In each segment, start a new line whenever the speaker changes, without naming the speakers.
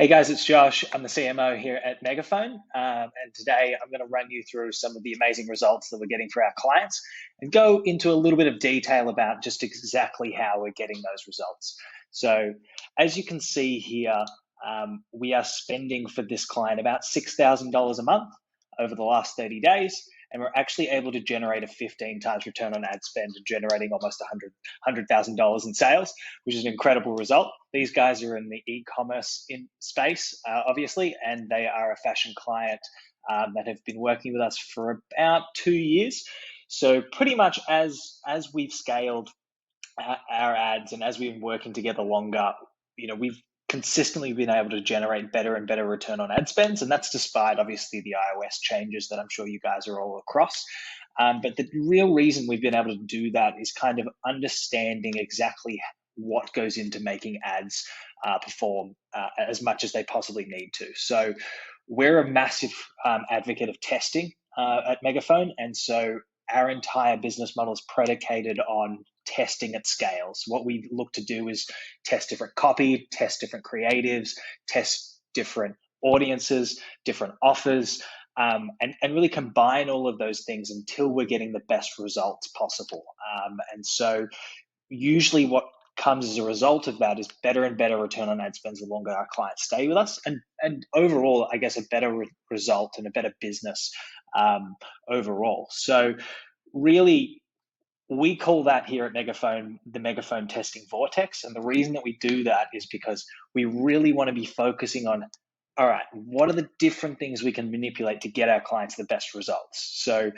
Hey guys, it's Josh. I'm the CMO here at Megaphone, and today I'm going to run you through some of the amazing results that we're getting for our clients and go into a little bit of detail about just exactly how we're getting those results. So, as you can see here, we are spending for this client about $6,000 a month over the last 30 days, and we're actually able to generate a 15 times return on ad spend, generating almost $100,000 in sales, which is an incredible result. These guys are in the e-commerce space, obviously, and they are a fashion client that have been working with us for about 2 years. So pretty much as we've scaled our ads and as we've been working together longer, we've consistently been able to generate better and better return on ad spends, and that's despite obviously the iOS changes that I'm sure you guys are all across. But the real reason we've been able to do that is kind of understanding exactly what goes into making ads perform as much as they possibly need to. So we're a massive advocate of testing at Megaphone, and so our entire business model is predicated on testing at scale. So what we look to do is test different copy, test different creatives, test different audiences, different offers, and really combine all of those things until we're getting the best results possible. And so usually what comes as a result of that is better and better return on ad spends the longer our clients stay with us, and overall, I guess, a better result and a better business overall. So really, we call that here at Megaphone the Megaphone Testing Vortex. And the reason that we do that is because we really want to be focusing on, all right, what are the different things we can manipulate to get our clients the best results? So,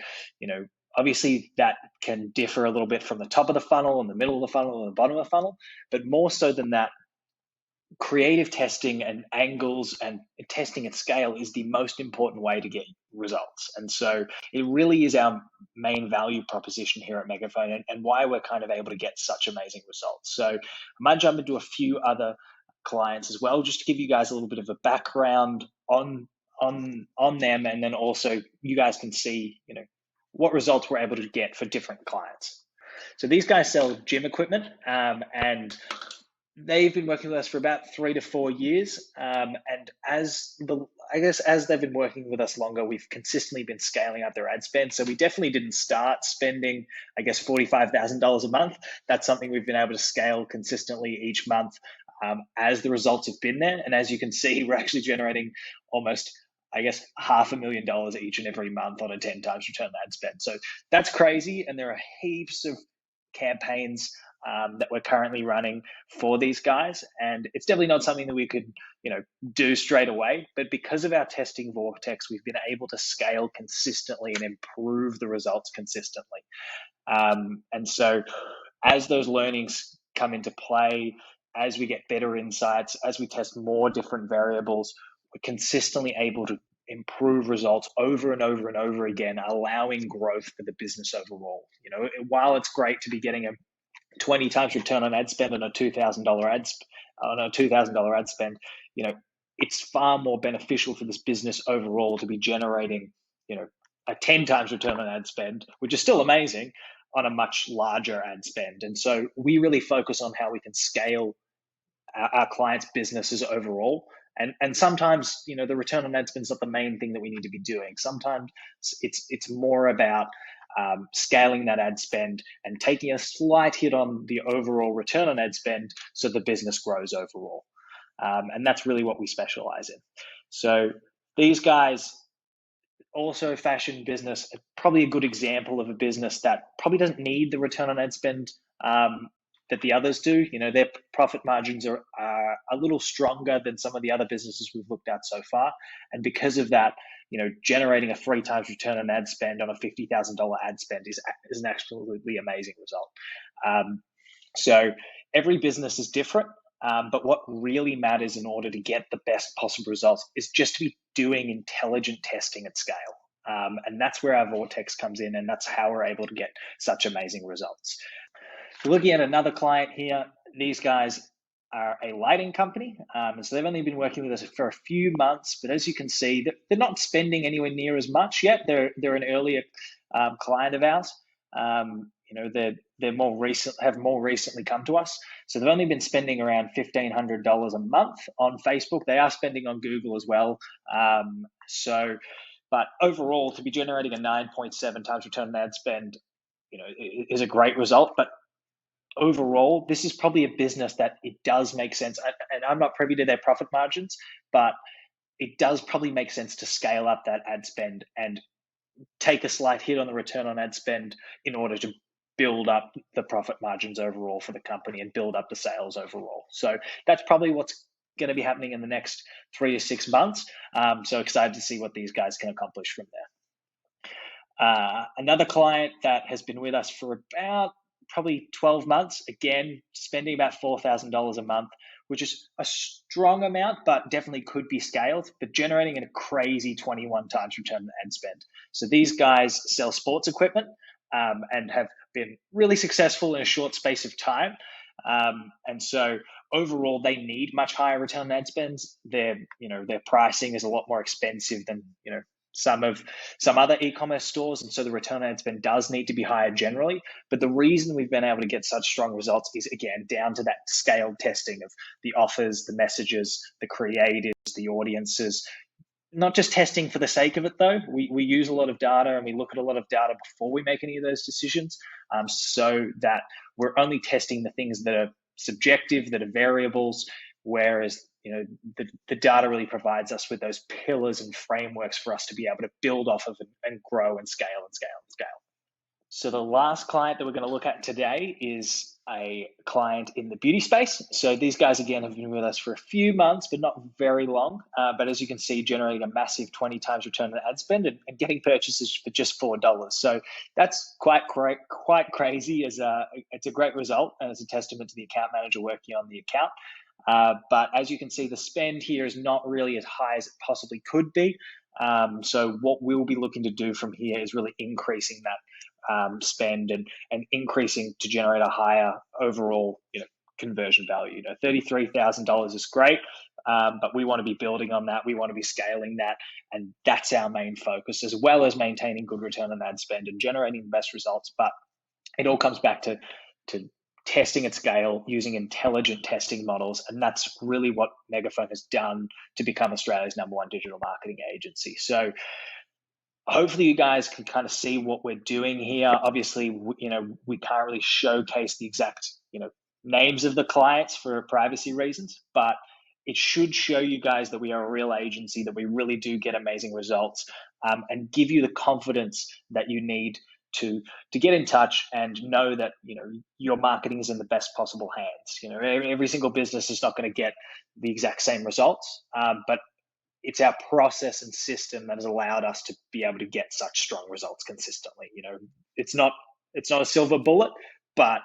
obviously that can differ a little bit from the top of the funnel and the middle of the funnel and the bottom of the funnel, but more so than that, creative testing and angles and testing at scale is the most important way to get results. And so it really is our main value proposition here at Megaphone, and why we're kind of able to get such amazing results. So I might jump into a few other clients as well, just to give you guys a little bit of a background on them, and then also you guys can see, what results we're able to get for different clients. So these guys sell gym equipment, and they've been working with us for about 3 to 4 years, and as they've been working with us longer, we've consistently been scaling up their ad spend. So we definitely didn't start spending, $45,000 a month. That's something we've been able to scale consistently each month as the results have been there. And as you can see, we're actually generating almost, $500,000 each and every month on a 10 times return on ad spend. So that's crazy, and there are heaps of campaigns that we're currently running for these guys, and it's definitely not something that we could do straight away, but because of our testing vortex, we've been able to scale consistently and improve the results consistently. And so as those learnings come into play, as we get better insights, as we test more different variables, we're consistently able to improve results over and over and over again, allowing growth for the business overall. While it's great to be getting a 20 times return on ad spend on a $2,000 ad spend, it's far more beneficial for this business overall to be generating, a 10 times return on ad spend, which is still amazing, on a much larger ad spend. And so we really focus on how we can scale our clients' businesses overall. And sometimes, the return on ad spend is not the main thing that we need to be doing. Sometimes it's more about scaling that ad spend and taking a slight hit on the overall return on ad spend so the business grows overall. And that's really what we specialize in. So these guys, also fashion business, probably a good example of a business that probably doesn't need the return on ad spend that the others do. Their profit margins are a little stronger than some of the other businesses we've looked at so far. And because of that, generating a 3 times return on ad spend on a $50,000 ad spend is an absolutely amazing result. So every business is different, but what really matters in order to get the best possible results is just to be doing intelligent testing at scale. And that's where our Vortex comes in, and that's how we're able to get such amazing results. Looking at another client here, these guys are a lighting company, and so they've only been working with us for a few months, but as you can see, they're not spending anywhere near as much yet. They're an earlier client of ours. They're have more recently come to us. So they've only been spending around $1,500 a month on Facebook. They are spending on Google as well. But overall, to be generating a 9.7 times return on ad spend, is a great result. But overall, this is probably a business that it does make sense. And I'm not privy to their profit margins, but it does probably make sense to scale up that ad spend and take a slight hit on the return on ad spend in order to build up the profit margins overall for the company and build up the sales overall. So that's probably what's going to be happening in the next 3 to 6 months. So excited to see what these guys can accomplish from there. Another client that has been with us for about probably 12 months, again, spending about $4,000 a month, which is a strong amount, but definitely could be scaled, but generating a crazy 21 times return on ad spend. So these guys sell sports equipment and have been really successful in a short space of time. And so overall, they need much higher return on ad spends. Their pricing is a lot more expensive than, some other e-commerce stores, and so the return on ad spend does need to be higher generally. But the reason we've been able to get such strong results is, again, down to that scaled testing of the offers, the messages, the creatives, the audiences. Not just testing for the sake of it, though. We use a lot of data and we look at a lot of data before we make any of those decisions, so that we're only testing the things that are subjective, that are variables, whereas the data really provides us with those pillars and frameworks for us to be able to build off of and grow and scale and scale and scale. So the last client that we're going to look at today is a client in the beauty space. So these guys, again, have been with us for a few months, but not very long. But as you can see, generating a massive 20 times return on ad spend and getting purchases for just $4. So that's quite crazy. It's a great result, and it's a testament to the account manager working on the account. But as you can see, the spend here is not really as high as it possibly could be. So what we'll be looking to do from here is really increasing that spend and increasing to generate a higher overall conversion value. $33,000 is great, but we want to be building on that. We want to be scaling that, and that's our main focus, as well as maintaining good return on ad spend and generating the best results. But it all comes back to testing at scale using intelligent testing models, and that's really what Megaphone has done to become Australia's #1 digital marketing agency. So hopefully you guys can kind of see what we're doing here. Obviously, we can't really showcase the exact, names of the clients for privacy reasons, but it should show you guys that we are a real agency, that we really do get amazing results, and give you the confidence that you need to get in touch and know that, your marketing is in the best possible hands. Every single business is not going to get the exact same results, but it's our process and system that has allowed us to be able to get such strong results consistently. It's not a silver bullet, but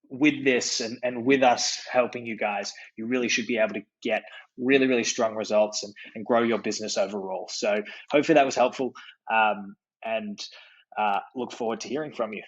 with this and with us helping you guys, you really should be able to get really, really strong results and grow your business overall. So hopefully that was helpful, and look forward to hearing from you.